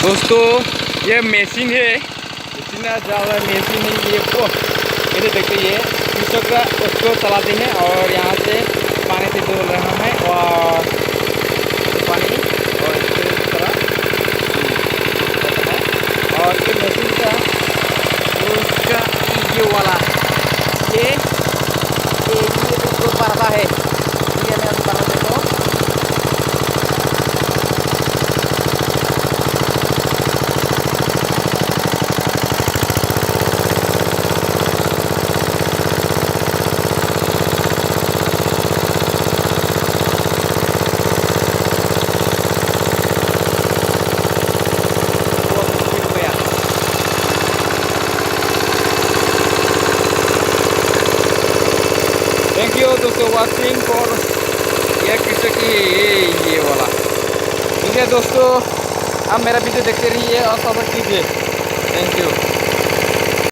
दोस्तों ये मशीन है, इतना ज़्यादा मशीन है ये को इधर देखिए ये कृषक उसको चलाते हैं और यहाँ से पानी से धो रहा है और पानी और इस तरह और ये मशीन का उसका ये वाला ये जो पर्दा है ये मैं अभी बता देता हूँ। थैंक यू दोस्तों वाचिंग फॉर ये कृषक की ये वाला। ठीक है दोस्तों, आप मेरा वीडियो देखते रहिए और सपोर्ट कीजिए। Thank you.